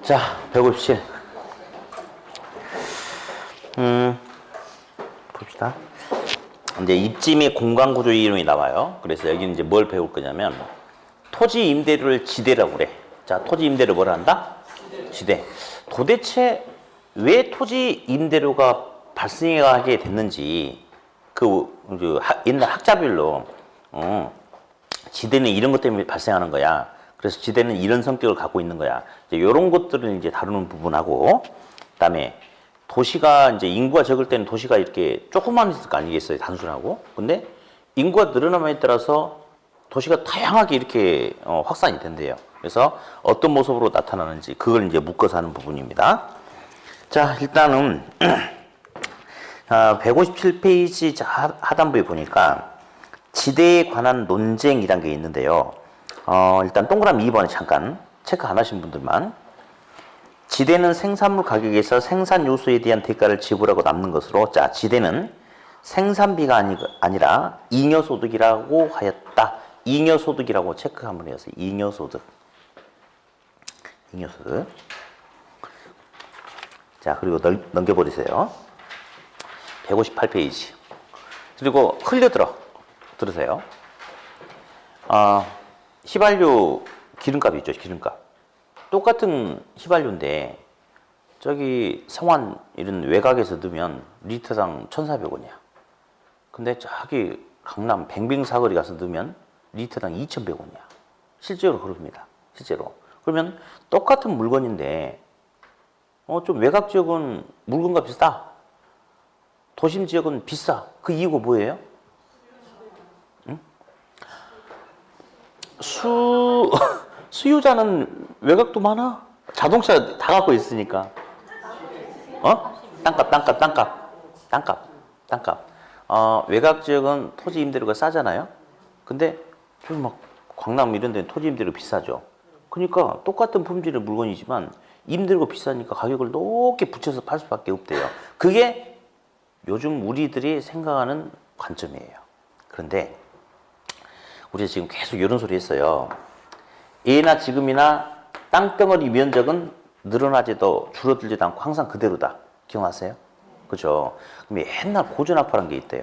자, 157. 봅시다. 이제 입지 및 공간 구조 이론이 나와요. 그래서 여기는 이제 뭘 배울 거냐면 토지 임대료를 지대라고 그래. 자, 토지 임대료 뭐라 한다? 지대. 도대체 왜 토지 임대료가 발생하게 됐는지 옛날 학자별로 지대는 이런 것 때문에 발생하는 거야. 그래서 지대는 이런 성격을 갖고 있는 거야. 이제 이런 것들을 이제 다루는 부분하고, 그다음에 도시가 이제 인구가 적을 때는 도시가 이렇게 조그만 있을 거 아니겠어요, 단순하고. 근데 인구가 늘어남에 따라서 도시가 다양하게 이렇게 확산이 된대요. 그래서 어떤 모습으로 나타나는지 그걸 이제 묶어서 하는 부분입니다. 자, 일단은 157페이지 하단부에 보니까 지대에 관한 논쟁이란 게 있는데요. 일단 동그라미 2번에 잠깐 체크 안 하신 분들만. 지대는 생산물 가격에서 생산 요소에 대한 대가를 지불하고 남는 것으로, 자, 지대는 생산비가 아니라 잉여소득이라고 하였다. 잉여소득이라고 체크 한번 해주세요. 잉여소득. 잉여소득. 자, 그리고 넘겨버리세요. 158페이지. 그리고 들으세요. 휘발유 기름값이 있죠, 기름값. 똑같은 휘발유인데 저기 성완 이런 외곽에서 넣으면 리터당 1,400원이야. 근데 저기 강남 뱅뱅 사거리 가서 넣으면 리터당 2,100원이야. 실제로 그렇습니다. 실제로. 그러면 똑같은 물건인데 좀 외곽 지역은 물건값이 싸. 도심 지역은 비싸. 그 이유가 뭐예요? 응? 수요자는 외곽도 많아. 자동차 다 갖고 있으니까. 땅값. 외곽 지역은 토지 임대료가 싸잖아요. 근데 좀 막 광남 이런 데는 토지 임대료 비싸죠. 그러니까 똑같은 품질의 물건이지만 임대료가 비싸니까 가격을 높게 붙여서 팔 수밖에 없대요. 그게 요즘 우리들이 생각하는 관점이에요. 그런데 우리가 지금 계속 이런 소리 했어요. 예나 지금이나 땅덩어리 면적은 늘어나지도 줄어들지도 않고 항상 그대로다. 기억나세요? 그죠? 그럼 옛날 고전학파라는 게 있대요.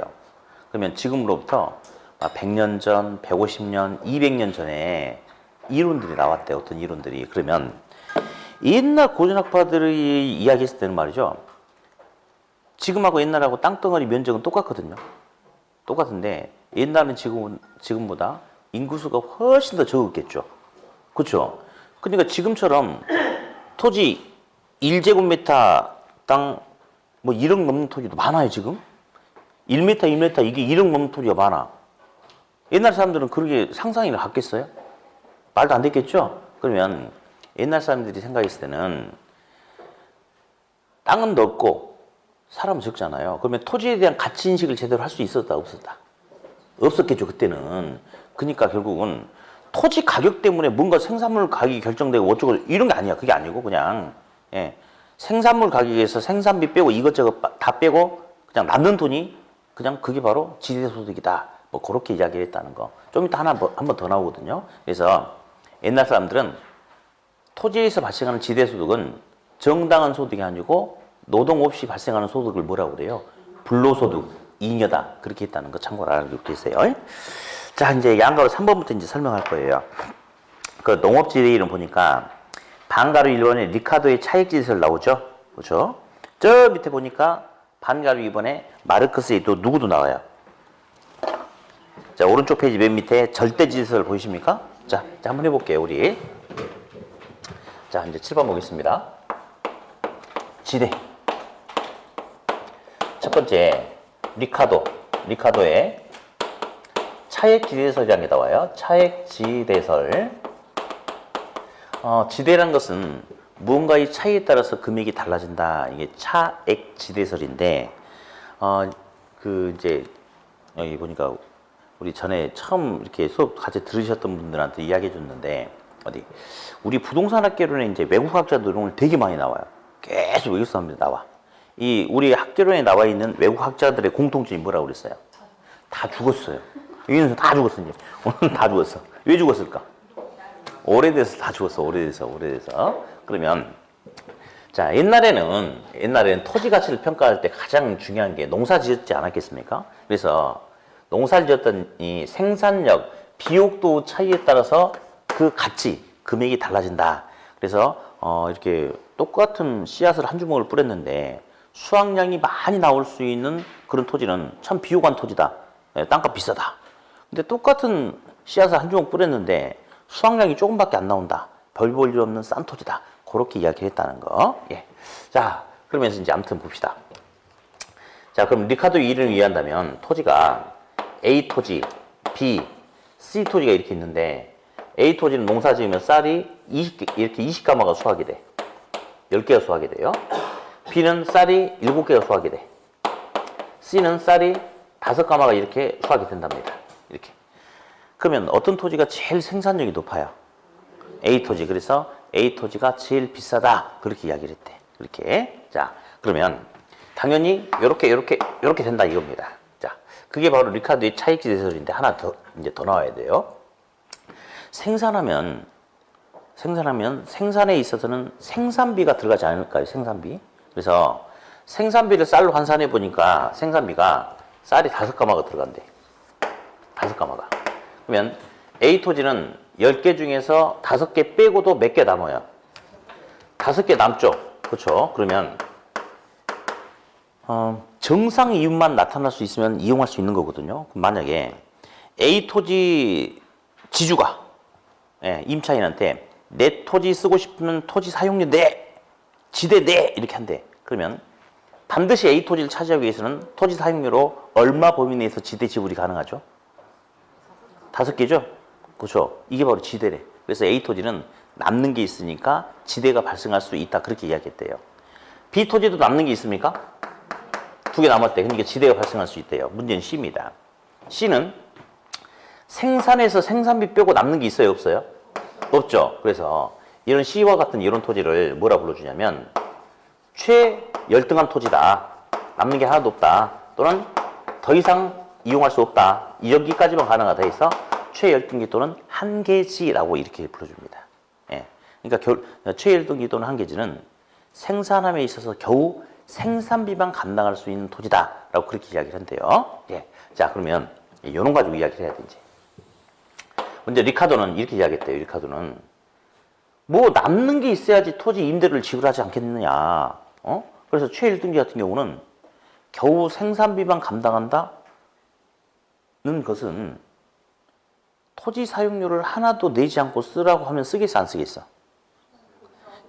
그러면 지금으로부터 100년 전, 150년, 200년 전에 이론들이 나왔대요. 어떤 이론들이. 그러면 옛날 고전학파들이 이야기했을 때는 말이죠. 지금하고 옛날하고 땅덩어리 면적은 똑같거든요. 똑같은데 옛날은 지금보다 인구수가 훨씬 더 적었겠죠. 그렇죠? 그러니까 지금처럼 토지 1제곱미터 땅 뭐 1억 넘는 토지도 많아요, 지금. 1m, 2m 이게 1억 넘는 토지가 많아. 옛날 사람들은 그렇게 상상이나 갖겠어요? 말도 안 됐겠죠? 그러면 옛날 사람들이 생각했을 때는 땅은 넓고 사람은 적잖아요. 그러면 토지에 대한 가치 인식을 제대로 할 수 있었다, 없었다? 없었겠죠, 그때는. 그러니까 결국은 토지 가격 때문에 뭔가 생산물 가격이 결정되고 어쩌고 이런 게 아니야. 그게 아니고 그냥 생산물 가격에서 생산비 빼고 이것저것 다 빼고 그냥 남는 돈이 그냥 그게 바로 지대소득이다. 뭐 그렇게 이야기를 했다는 거. 좀 이따 한 번 더 나오거든요. 그래서 옛날 사람들은 토지에서 발생하는 지대소득은 정당한 소득이 아니고 노동 없이 발생하는 소득을 뭐라고 그래요? 불로소득, 잉여다. 그렇게 했다는 거 참고로 알고 계세요. 자, 이제 양가로 3번부터 이제 설명할 거예요. 그 농업지대 이름 보니까 반가루 1번에 리카도의 차액지대설 나오죠? 그렇죠? 저 밑에 보니까 반가루 2번에 마르크스의 또 누구도 나와요. 자, 오른쪽 페이지 맨 밑에 절대지대설 보이십니까? 자, 한번 해볼게요, 우리. 자, 이제 7번 보겠습니다. 지대. 첫 번째, 리카도의 차액지대설이라는 게 나와요. 차액지대설. 지대라는 것은 무언가의 차이에 따라서 금액이 달라진다. 이게 차액지대설인데, 이제, 여기 보니까 우리 전에 처음 이렇게 수업 같이 들으셨던 분들한테 이야기해 줬는데, 우리 부동산학개론에 이제 외국학자들 오늘 되게 많이 나와요. 계속 외국 사람들이 나와. 우리 학개론에 나와 있는 외국학자들의 공통점이 뭐라고 그랬어요? 다 죽었어요. 여기는 다 죽었어, 이제. 오늘 다 죽었어. 왜 죽었을까? 오래돼서 다 죽었어, 오래돼서. 그러면 자, 옛날에는 토지 가치를 평가할 때 가장 중요한 게 농사 지었지 않았겠습니까? 그래서 농사를 지었던 이 생산력, 비옥도 차이에 따라서 그 가치, 금액이 달라진다. 그래서 이렇게 똑같은 씨앗을 한 주먹을 뿌렸는데 수확량이 많이 나올 수 있는 그런 토지는 참 비옥한 토지다. 땅값 비싸다. 근데 똑같은 씨앗을 한 주먹 뿌렸는데 수확량이 조금밖에 안 나온다. 별 볼 일 없는 싼 토지다. 그렇게 이야기를 했다는 거. 예. 자, 그러면서 이제 아무튼 봅시다. 자, 그럼 리카르도 이를 이해한다면 토지가 A 토지, B, C 토지가 이렇게 있는데 A 토지는 농사 지으면 쌀이 20가마가 수확이 돼. 10개가 수확이 돼요. B는 쌀이 7개가 수확이 돼. C는 쌀이 5가마가 이렇게 수확이 된답니다. 이렇게. 그러면 어떤 토지가 제일 생산력이 높아요? A 토지. 그래서 A 토지가 제일 비싸다. 그렇게 이야기를 했대. 이렇게. 자, 그러면 당연히 요렇게 된다 이겁니다. 자, 그게 바로 리카르도의 차익 지대설인데 하나 더 이제 더 나와야 돼요. 생산하면 생산에 있어서는 생산비가 들어가지 않을까요? 생산비. 그래서 생산비를 쌀로 환산해 보니까 생산비가 쌀이 5가마가 들어간대. 5가마가. 그러면 A 토지는 10개 중에서 5개 빼고도 몇 개 남아요? 5개 남죠. 그렇죠? 그러면 정상 이윤만 나타날 수 있으면 이용할 수 있는 거거든요. 그럼 만약에 A 토지 지주가 임차인한테 내 토지 쓰고 싶으면 토지 사용료 내, 지대 내 이렇게 한대. 그러면 반드시 A 토지를 차지하기 위해서는 토지 사용료로 얼마 범위 내에서 지대 지불이 가능하죠? 5개죠? 그렇죠? 이게 바로 지대래. 그래서 A 토지는 남는 게 있으니까 지대가 발생할 수 있다. 그렇게 이야기했대요. B 토지도 남는 게 있습니까? 2개 남았대. 그러니까 지대가 발생할 수 있대요. 문제는 C입니다. C는 생산에서 생산비 빼고 남는 게 있어요? 없어요? 없죠. 그래서 이런 C와 같은 이런 토지를 뭐라 불러주냐면 최열등한 토지다. 남는 게 하나도 없다. 또는 더 이상 이용할 수 없다. 여기까지만 가능하다 해서 최열등기 또는 한계지라고 이렇게 불러줍니다. 예. 그러니까 최열등기 또는 한계지는 생산함에 있어서 겨우 생산비만 감당할 수 있는 토지다라고 그렇게 이야기를 한대요. 예. 자, 그러면 이런 가지고 이야기를 해야 돼 이제. 먼저 리카르도는 이렇게 이야기했대요. 리카르도는 뭐 남는 게 있어야지 토지 임대료를 지불하지 않겠느냐. 그래서 최일등기 같은 경우는 겨우 생산비만 감당한다는 것은 토지 사용료를 하나도 내지 않고 쓰라고 하면 쓰겠어 안 쓰겠어?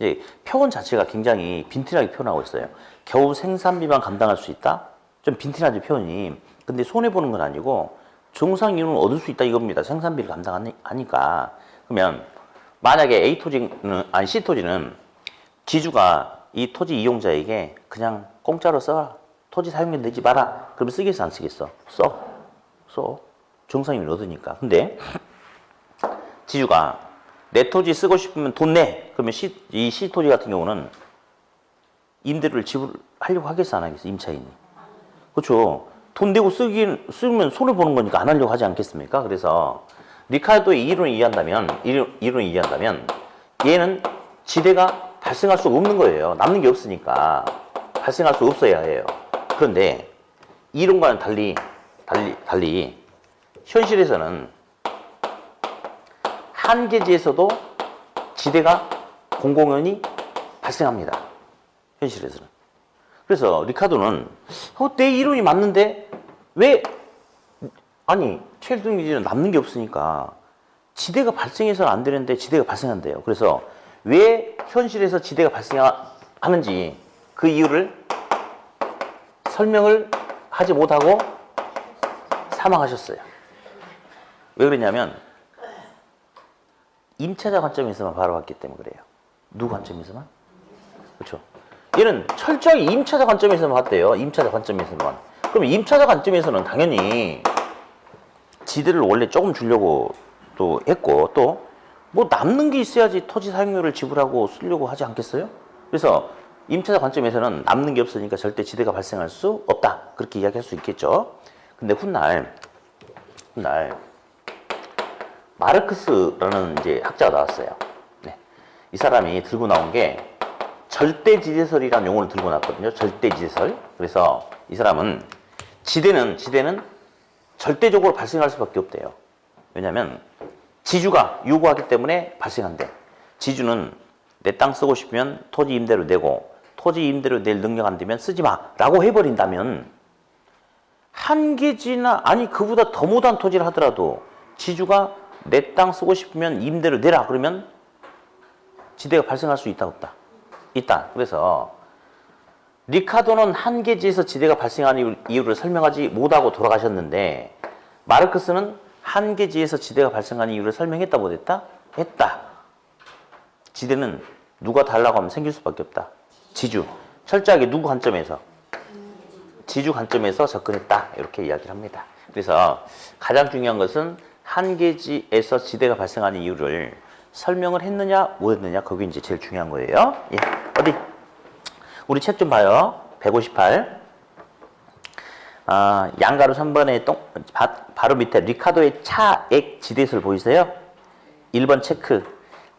예, 표현 자체가 굉장히 빈티나게 표현하고 있어요. 겨우 생산비만 감당할 수 있다? 좀 빈티나죠 표현이. 근데 손해보는 건 아니고 정상 이윤을 얻을 수 있다 이겁니다. 생산비를 감당하니까. 그러면 만약에 A 토지는 아니 C 토지는 지주가 이 토지 이용자에게 그냥 공짜로 써라. 토지 사용료 내지 마라. 그러면 쓰겠어 안 쓰겠어? 써. 정상 이윤을 얻으니까. 근데 지주가 내 토지 쓰고 싶으면 돈 내. 그러면 이 C 토지 같은 경우는 임대료를 지불하려고 하겠어 안 하겠어? 임차인이. 그렇죠. 돈 내고 쓰면 손해보는 거니까 안 하려고 하지 않겠습니까? 그래서 리카르도의 이론을 이해한다면 얘는 지대가 발생할 수 없는 거예요. 남는 게 없으니까 발생할 수 없어야 해요. 그런데 이론과는 달리 현실에서는 한계지에서도 지대가 공공연히 발생합니다. 현실에서는. 그래서 리카르도는 내 이론이 맞는데 왜 아니 최일등기지는 남는 게 없으니까 지대가 발생해서는 안 되는데 지대가 발생한대요. 그래서 왜 현실에서 지대가 발생하는지 그 이유를 설명을 하지 못하고 사망하셨어요. 왜 그러냐면 임차자 관점에서만 바라봤기 때문에 그래요. 누구 관점에서만? 그렇죠. 얘는 철저히 임차자 관점에서만 봤대요. 임차자 관점에서만. 그럼 임차자 관점에서는 당연히 지대를 원래 조금 주려고 또 했고 또 뭐 남는 게 있어야지 토지 사용료를 지불하고 쓰려고 하지 않겠어요? 그래서 임차자 관점에서는 남는 게 없으니까 절대 지대가 발생할 수 없다. 그렇게 이야기할 수 있겠죠. 근데 훗날 마르크스라는 이제 학자가 나왔어요. 네. 이 사람이 들고 나온 게 절대지대설이라는 용어를 들고 놨거든요. 절대지대설. 그래서 이 사람은 지대는 절대적으로 발생할 수밖에 없대요. 왜냐하면 지주가 요구하기 때문에 발생한대. 지주는 내 땅 쓰고 싶으면 토지 임대료 내고 토지 임대료 낼 능력 안 되면 쓰지 마라고 해버린다면 한계지나 아니 그보다 더 못한 토지를 하더라도 지주가 내 땅 쓰고 싶으면 임대료 내라 그러면 지대가 발생할 수 있다 없다? 있다. 그래서 리카도는 한계지에서 지대가 발생하는 이유를 설명하지 못하고 돌아가셨는데 마르크스는 한계지에서 지대가 발생하는 이유를 설명했다 못했다? 했다. 지대는 누가 달라고 하면 생길 수밖에 없다. 지주. 철저하게 누구 관점에서? 지주 관점에서 접근했다. 이렇게 이야기를 합니다. 그래서 가장 중요한 것은 한계지에서 지대가 발생하는 이유를 설명을 했느냐 못했느냐 그게 이제 제일 중요한 거예요. 예. 어디? 우리 책 좀 봐요. 158. 양가로 3번에 바로 밑에 리카도의 차액 지대설 보이세요? 1번 체크.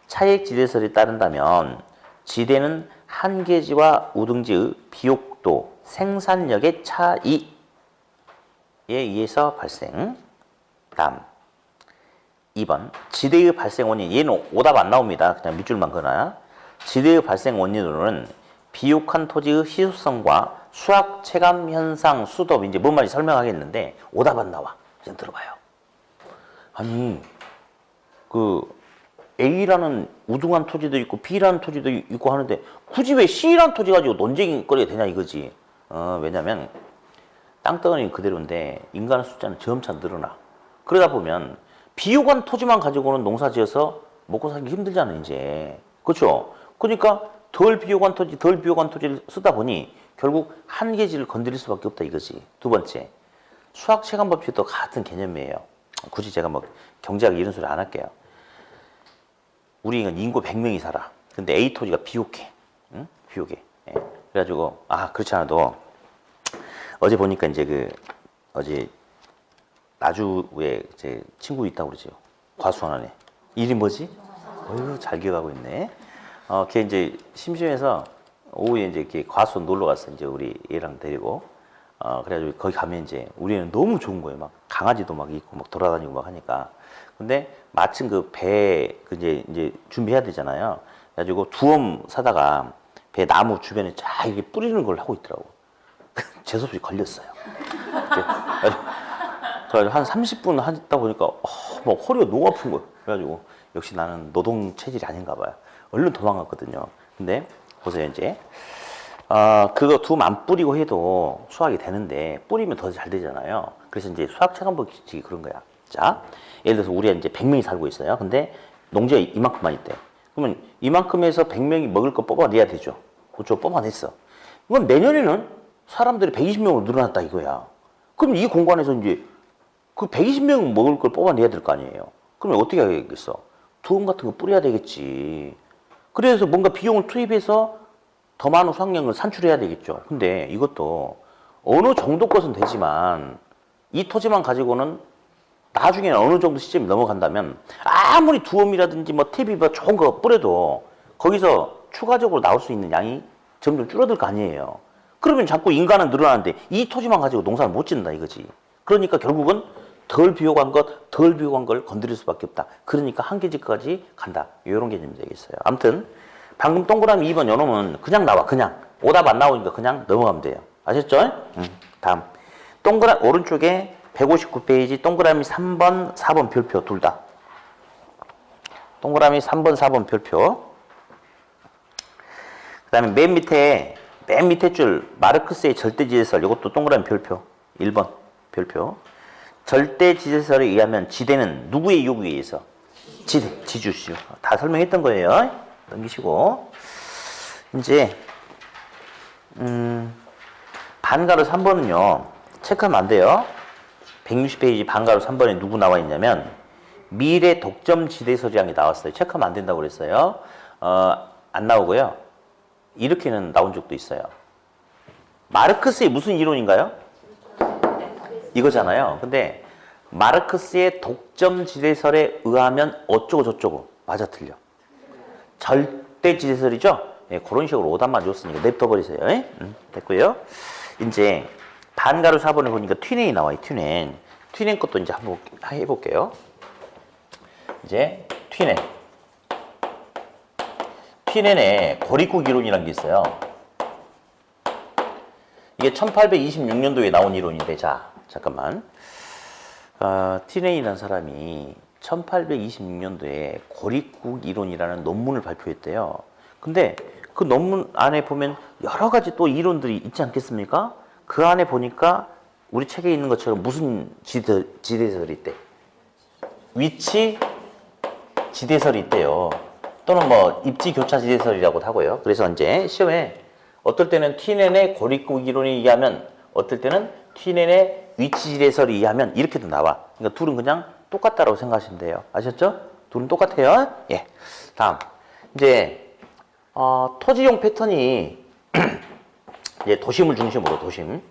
차액 지대설에 따른다면 지대는 한계지와 우등지의 비옥도, 생산력의 차이에 의해서 발생. 다음 2번 지대의 발생 원인. 얘는 오답 안 나옵니다. 그냥 밑줄만 그어놔. 지대의 발생 원인으로는 비옥한 토지의 희소성과 수학 체감 현상, 수도 이제 뭔 말인지 설명하겠는데 오답 안 나와. 그냥 들어봐요. 아니 그 A라는 우등한 토지도 있고 B라는 토지도 있고 하는데 굳이 왜 C라는 토지 가지고 논쟁거리가 되냐 이거지. 왜냐면 땅덩어리는 그대로인데 인간의 숫자는 점차 늘어나. 그러다 보면 비옥한 토지만 가지고는 농사 지어서 먹고 살기 힘들잖아 이제. 그렇죠? 그러니까 덜 비옥한 토지를 쓰다 보니 결국 한계지를 건드릴 수밖에 없다 이거지. 두 번째, 수학 체감 법칙도 같은 개념이에요. 굳이 제가 뭐 경제학 이런 소리 안 할게요. 우리 인구 100명이 살아. 근데 A 토지가 비옥해. 응? 비옥해. 예. 그래가지고 그렇지 않아도 어제 보니까 이제 어제 나주에 제 친구 있다고 그러죠. 과수원안에. 이름 뭐지? 어휴, 잘 기억하고 있네. 걔 이제 심심해서 오후에 이제 이렇게 과수원 놀러 갔어. 이제 우리 얘랑 데리고. 그래가지고 거기 가면 이제 우리는 너무 좋은 거예요. 막 강아지도 막 있고 막 돌아다니고 막 하니까. 근데 마침 그 배 이제 준비해야 되잖아요. 그래가지고 두엄 사다가 배 나무 주변에 쫙 이렇게 뿌리는 걸 하고 있더라고. 재수없이 걸렸어요. 그래가지고 한 30분 하다 보니까 막 허리가 너무 아픈 거예요. 그래가지고 역시 나는 노동 체질이 아닌가 봐요. 얼른 도망갔거든요. 근데 보세요 이제 그거 두엄 안 뿌리고 해도 수확이 되는데 뿌리면 더 잘 되잖아요. 그래서 이제 수학 체감 법칙이 그런 거야. 자, 예를 들어서 우리가 이제 100명이 살고 있어요. 근데 농지가 이만큼만 있대. 그러면 이만큼에서 100명이 먹을 거 뽑아내야 되죠. 그렇죠? 뽑아냈어. 이건 내년에는 사람들이 120명으로 늘어났다 이거야. 그럼 이 공간에서 이제 그 120명 먹을 걸 뽑아내야 될 거 아니에요. 그러면 어떻게 하겠어? 두엄 같은 거 뿌려야 되겠지. 그래서 뭔가 비용을 투입해서 더 많은 수확량을 산출해야 되겠죠. 근데 이것도 어느 정도 것은 되지만 이 토지만 가지고는 나중에 어느 정도 시점이 넘어간다면 아무리 두엄이라든지 뭐 탭이 뭐 좋은 거 뿌려도 거기서 추가적으로 나올 수 있는 양이 점점 줄어들 거 아니에요. 그러면 자꾸 인간은 늘어나는데 이 토지만 가지고 농사를 못 짓는다 이거지. 그러니까 결국은 덜 비옥한 걸 건드릴 수밖에 없다. 그러니까 한계지까지 간다. 이런 개념이 되겠어요. 아무튼 방금 동그라미 2번 요놈은 그냥 나와. 그냥 오답 안 나오니까 그냥 넘어가면 돼요. 아셨죠? 다음 오른쪽에 159페이지 동그라미 3번, 4번 별표 둘 다. 동그라미 3번, 4번 별표. 그 다음에 맨 밑에 줄 마르크스의 절대지대설. 이것도 동그라미 별표. 1번 별표. 절대지대설에 의하면 지대는 누구의 요구에 의해서? 지주시죠. 다 설명했던 거예요. 넘기시고. 이제 반가로 3번은요. 체크하면 안 돼요. 160페이지 반가로 3번에 누구 나와 있냐면 미래 독점 지대설이라는 게 나왔어요. 체크하면 안 된다고 그랬어요. 안 나오고요. 이렇게는 나온 적도 있어요. 마르크스의 무슨 이론인가요? 이거잖아요. 근데 마르크스의 독점 지대설에 의하면 어쩌고 저쩌고. 맞아 틀려. 절대 지대설이죠? 예, 그런 식으로 오답만 줬으니까 냅둬버리세요. 됐고요. 이제 반가루 4번을 보니까 튀넨이 나와요. 튀넨 것도 이제 한번 해볼게요. 이제 튀넨의 고립국 이론이라는 게 있어요. 이게 1826년도에 나온 이론인데, 자, 잠깐만. 튀넨이라는 사람이 1826년도에 고립국 이론이라는 논문을 발표했대요. 근데 그 논문 안에 보면 여러 가지 또 이론들이 있지 않겠습니까? 그 안에 보니까 우리 책에 있는 것처럼 무슨 지대설이 있대? 위치 지대설이 있대요. 또는 뭐 입지 교차 지대설이라고도 하고요. 그래서 이제 시험에 어떨 때는 튀넨의 고립국 이론에 의하면, 어떨 때는 튀넨의 위치 지대설에 의하면 이렇게도 나와. 그러니까 둘은 그냥 똑같다라고 생각하시면 돼요. 아셨죠? 둘은 똑같아요. 예. 다음. 이제, 토지용 패턴이, 이제 도심을 중심으로, 도심.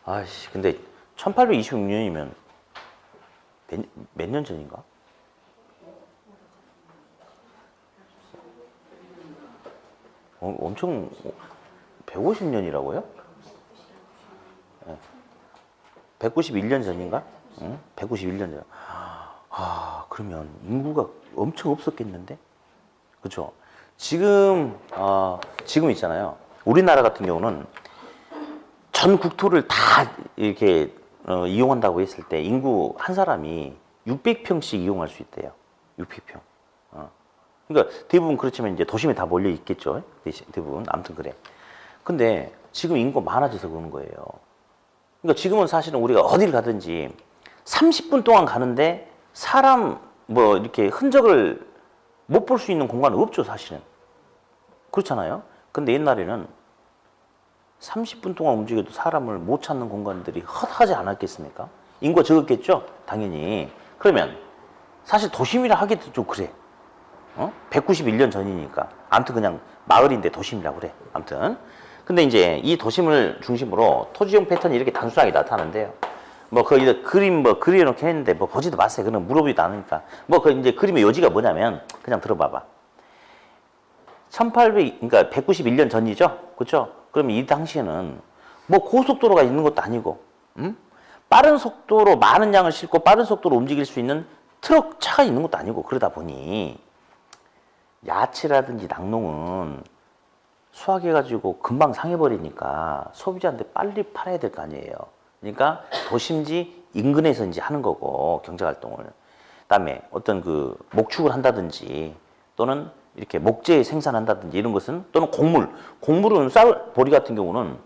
아이씨, 근데 1826년이면 몇 년 전인가? 엄청, 150년이라고요? 191년 전인가? 응? 191년 전. 그러면 인구가 엄청 없었겠는데? 그죠? 지금 있잖아요. 우리나라 같은 경우는 전 국토를 다 이렇게 이용한다고 했을 때 인구 한 사람이 600평씩 이용할 수 있대요. 600평. 그러니까 대부분 그렇지만 이제 도심에 다 몰려 있겠죠. 대부분. 아무튼 그래. 근데 지금 인구가 많아져서 그러는 거예요. 그러니까 지금은 사실은 우리가 어딜 가든지 30분 동안 가는데 사람 뭐 이렇게 흔적을 못 볼 수 있는 공간은 없죠, 사실은. 그렇잖아요. 근데 옛날에는 30분 동안 움직여도 사람을 못 찾는 공간들이 헛하지 않았겠습니까? 인구가 적었겠죠? 당연히. 그러면 사실 도심이라 하기도 좀 그래. 191년 전이니까. 아무튼 그냥 마을인데 도심이라고 그래. 아무튼. 근데 이제 이 도심을 중심으로 토지용 패턴이 이렇게 단순하게 나타나는데요. 뭐 거기다 그림 뭐 그려놓긴 했는데 뭐 보지도 마세요. 그는 물어보지도 않으니까. 뭐 그 이제 그림의 요지가 뭐냐면 그냥 들어봐봐. 그러니까 191년 전이죠. 그렇죠? 그럼 이 당시에는 뭐 고속도로가 있는 것도 아니고, 빠른 속도로 많은 양을 싣고 빠른 속도로 움직일 수 있는 트럭 차가 있는 것도 아니고, 그러다 보니 야채라든지 낙농은 수확해가지고 금방 상해버리니까 소비자한테 빨리 팔아야 될 거 아니에요. 그러니까 도심지 인근에서 이제 하는 거고, 경제활동을. 그다음에 어떤 그 목축을 한다든지 또는 이렇게 목재 생산한다든지 이런 것은, 또는 곡물은 쌀보리 같은 경우는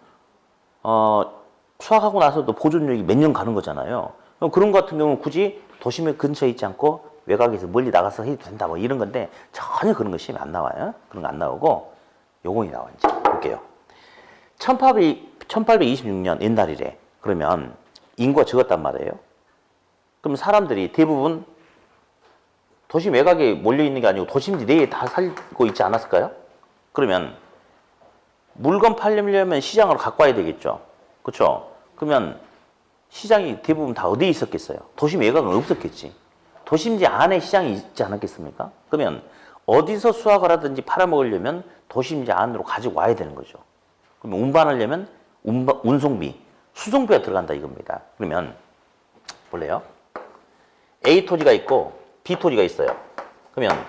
수확하고 나서도 보존력이 몇 년 가는 거잖아요. 그런 것 같은 경우는 굳이 도심의 근처에 있지 않고 외곽에서 멀리 나가서 해도 된다 뭐 이런 건데, 전혀 그런 거 시험에 안 나와요. 그런 거 안 나오고 요건이 나와. 이제 볼게요. 1826년 옛날이래. 그러면 인구가 적었단 말이에요. 그럼 사람들이 대부분 도심 외곽에 몰려 있는 게 아니고 도심지 내에 다 살고 있지 않았을까요? 그러면 물건 팔려면 시장으로 갖고 와야 되겠죠. 그렇죠? 그러면 시장이 대부분 다 어디에 있었겠어요? 도심 외곽은 없었겠지. 도심지 안에 시장이 있지 않았겠습니까? 그러면 어디서 수확을 하든지 팔아먹으려면 도심지 안으로 가지고 와야 되는 거죠. 그러면 운반하려면 운송비, 수송비가 들어간다 이겁니다. 그러면 볼래요? A 토지가 있고 B 토지가 있어요. 그러면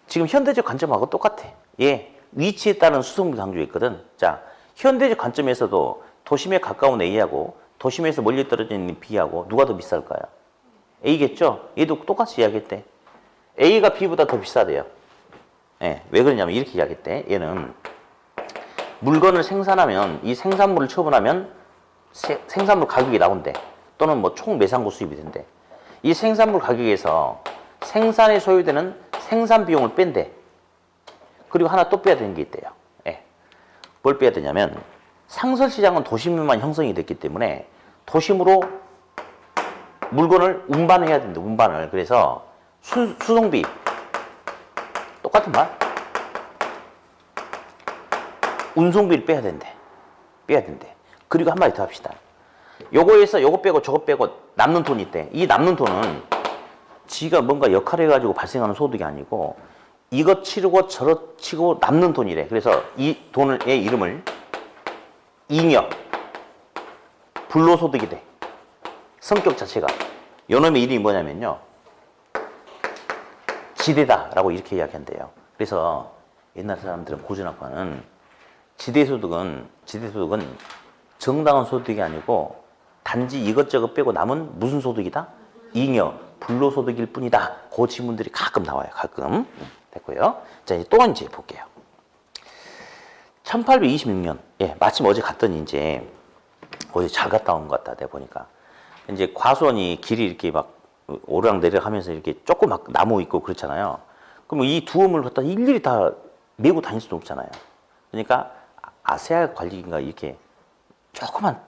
지금 현대적 관점하고 똑같아. 얘 위치에 따른 수송비 강조가 있거든. 자, 현대적 관점에서도 도심에 가까운 A하고 도심에서 멀리 떨어져 있는 B하고 누가 더 비쌀까요? A겠죠? 얘도 똑같이 이야기했대. A가 B보다 더 비싸대요. 예, 왜 그러냐면 이렇게 이야기했대. 얘는 물건을 생산하면, 이 생산물을 처분하면 생산물 가격이 나온대. 또는 뭐 총 매상고 수입이 된대. 이 생산물 가격에서 생산에 소요되는 생산 비용을 뺀대. 그리고 하나 또 빼야 되는 게 있대요. 예. 뭘 빼야 되냐면 상설시장은 도심에만 형성이 됐기 때문에 도심으로 물건을 운반을 해야 된다. 운반을. 그래서 수송비 똑같은 말? 운송비를 빼야 된대. 빼야 된대. 그리고 한마디 더 합시다. 요거에서 요거 빼고 저거 빼고 남는 돈이 있대. 이 남는 돈은 지가 뭔가 역할을 해가지고 발생하는 소득이 아니고 이것 치르고 저것 치고 남는 돈이래. 그래서 이 돈의 이름을 잉여, 불로소득이 돼. 성격 자체가. 요놈의 이름이 뭐냐면요, 지대다라고 이렇게 이야기한대요. 그래서 옛날 사람들은 고전학파는 지대소득은 정당한 소득이 아니고 단지 이것저것 빼고 남은 무슨 소득이다? 잉여, 불로소득일 뿐이다. 그 지문들이 가끔 나와요. 가끔. 됐고요. 자, 이제 또 이제 볼게요. 1826년. 예, 마침 어제 갔더니 이제 어디 잘 갔다 온 것 같다. 내가 보니까. 이제 과수원이 길이 이렇게 막 오르락 내리락 하면서 이렇게 조금 막 나무 있고 그렇잖아요. 그럼 이 두어물을 갖다 일일이 다 메고 다닐 수도 없잖아요. 그러니까 아세아 관리기가 이렇게 조그만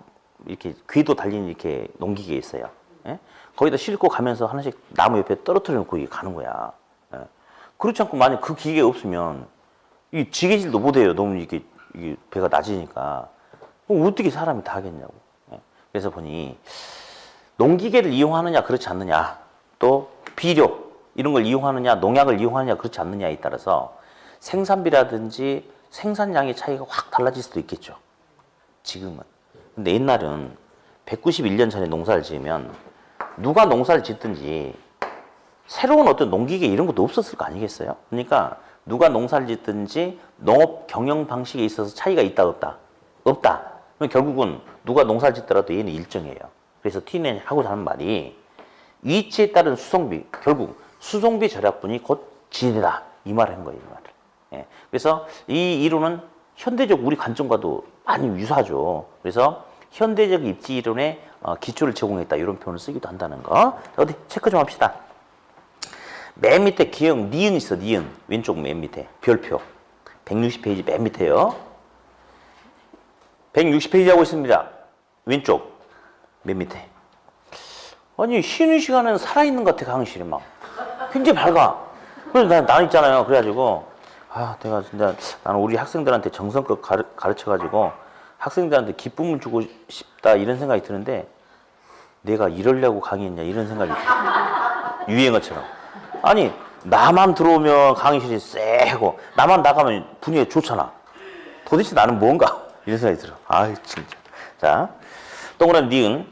이렇게 궤도 달린 이렇게 농기계 있어요. 예? 거기다 싣고 가면서 하나씩 나무 옆에 떨어뜨려 놓고 이게 가는 거야. 예? 그렇지 않고 만약 그 기계가 없으면 이 지게질도 못 해요. 너무 이게 배가 낮으니까. 그럼 어떻게 사람이 다 하겠냐고. 예? 그래서 보니 농기계를 이용하느냐 그렇지 않느냐, 또 비료 이런 걸 이용하느냐, 농약을 이용하느냐 그렇지 않느냐에 따라서 생산비라든지 생산량의 차이가 확 달라질 수도 있겠죠. 지금은. 근데 옛날은 191년 전에 농사를 지으면 누가 농사를 짓든지 새로운 어떤 농기계 이런 것도 없었을 거 아니겠어요? 그러니까 누가 농사를 짓든지 농업 경영 방식에 있어서 차이가 있다 없다? 없다. 그럼 결국은 누가 농사를 짓더라도 얘는 일정해요. 그래서 TN이 하고 하는 말이 위치에 따른 수송비, 결국 수송비 절약분이 곧 지대다. 이 말을 한 거예요. 이 말을. 예. 그래서 이 이론은 현대적 우리 관점과도 많이 유사하죠. 그래서 현대적 입지 이론에 기초를 제공했다. 이런 표현을 쓰기도 한다는 거. 어디 체크 좀 합시다. 맨 밑에 기형 니은 있어. 니은. 왼쪽 맨 밑에 별표. 160페이지 맨 밑에요. 160페이지 하고 있습니다. 왼쪽 맨 밑에. 아니 쉬는 시간은 살아있는 것 같아. 강의실에 막 굉장히 밝아. 그래서 난 있잖아요. 그래가지고 내가 진짜 나는 우리 학생들한테 정성껏 가르쳐가지고 학생들한테 기쁨을 주고 싶다 이런 생각이 드는데 내가 이러려고 강의했냐 이런 생각이 들어요. 유행어처럼. 아니 나만 들어오면 강의실이 쎄고 나만 나가면 분위기가 좋잖아. 도대체 나는 뭔가 이런 생각이 들어. 아이 진짜. 자, 동그라미 니은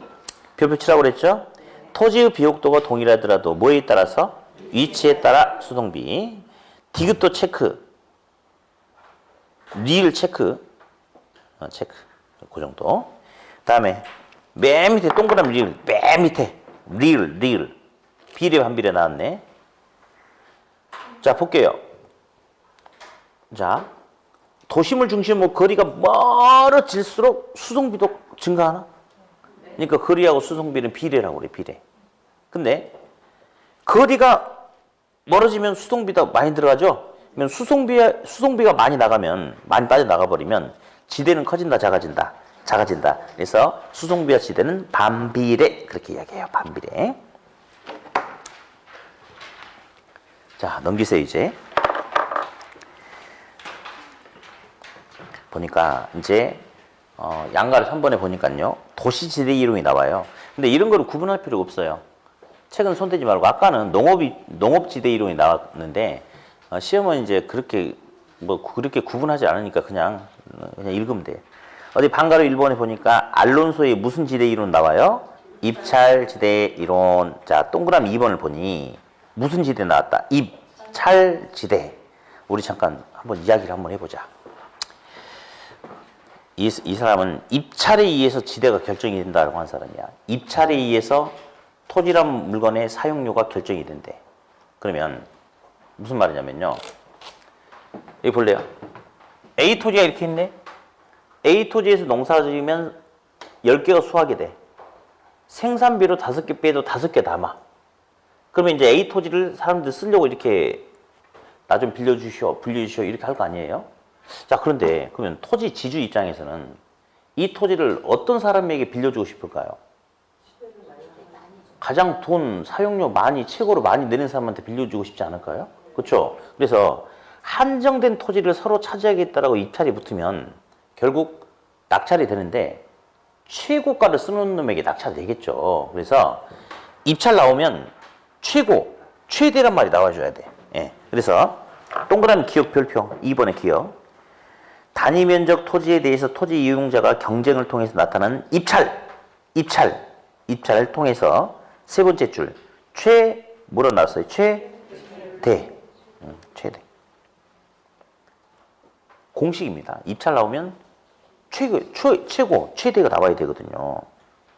별표 치라고 그랬죠? 토지의 비옥도가 동일하더라도 뭐에 따라서? 위치에 따라 수송비. 디귿도 체크. 리을 체크. 체크. 그 정도. 다음에 맨 밑에 동그라미 리을. 맨 밑에 리을. 비례 반비례 나왔네. 자, 볼게요. 자, 도심을 중심으로 거리가 멀어질수록 수송비도 증가하나? 그러니까 거리하고 수송비는 비례라고 그래, 비례. 근데 거리가 멀어지면 수송비도 많이 들어가죠? 그러면 수송비가 많이 나가면, 많이 빠져나가 버리면 지대는 커진다, 작아진다? 작아진다. 그래서 수송비와 지대는 반비례. 그렇게 이야기해요, 반비례. 자, 넘기세요, 이제. 보니까 이제 양가를 3번에 보니까요 도시지대 이론이 나와요. 근데 이런 거를 구분할 필요가 없어요. 책은 손대지 말고 아까는 농업지대 이론이 나왔는데 시험은 이제 그렇게 구분하지 않으니까 그냥 읽으면 돼. 어디 방가로 1번에 보니까 알론소의 무슨 지대 이론 나와요? 입찰지대 이론. 자, 동그라미 2번을 보니 무슨 지대 나왔다? 입찰지대. 우리 잠깐 한번 이야기를 한번 해보자. 이 사람은 입찰에 의해서 지대가 결정이 된다고 한 사람이야. 입찰에 의해서 토지란 물건의 사용료가 결정이 된대. 그러면 무슨 말이냐면요. 여기 볼래요? A 토지가 이렇게 있네. A 토지에서 농사를 지으면 10개가 수확이 돼. 생산비로 5개 빼도 5개 남아. 그러면 이제 A 토지를 사람들 쓰려고 이렇게 나 좀 빌려주시오 이렇게 할 거 아니에요? 자, 그런데 그러면 토지 지주 입장에서는 이 토지를 어떤 사람에게 빌려주고 싶을까요? 가장 돈 사용료 최고로 많이 내는 사람한테 빌려주고 싶지 않을까요? 그렇죠? 그래서 한정된 토지를 서로 차지하겠다라고 입찰이 붙으면 결국 낙찰이 되는데 최고가를 쓰는 놈에게 낙찰되겠죠. 그래서 입찰 나오면 최대란 말이 나와줘야 돼. 예. 그래서 동그라미 기억 별표 2번의 기억. 단위 면적 토지에 대해서 토지 이용자가 경쟁을 통해서 나타나는 입찰을 통해서 세 번째 줄 뭐로 나왔어요? 최대. 공식입니다. 입찰 나오면 최대가 나와야 되거든요.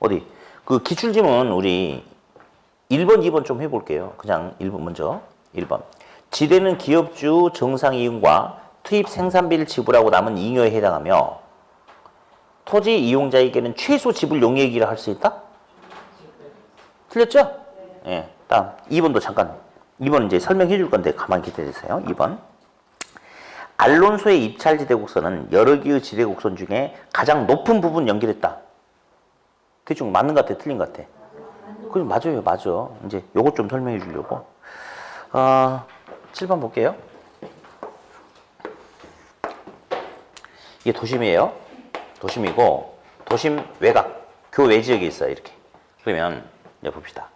어디? 그 기출지문 우리 1번, 2번 좀 해볼게요. 그냥 1번 먼저. 1번. 지대는 기업주 정상 이용과 투입 생산비를 지불하고 남은 잉여에 해당하며 토지 이용자에게는 최소 지불 용액이라 할 수 있다? 틀렸죠? 예. 다음 2번도 잠깐. 2번은 이제 설명해 줄 건데 가만히 기다려주세요. 2번. 알론소의 입찰 지대곡선은 여러 개의 지대곡선 중에 가장 높은 부분 연결했다. 대충 맞는 것 같아? 틀린 것 같아? 그럼 맞아요. 맞아. 이제 요것 좀 설명해 주려고. 7번 볼게요. 이게 도심이에요. 도심이고 도심 외곽, 교외 지역에 있어요. 이렇게. 그러면 이제 봅시다.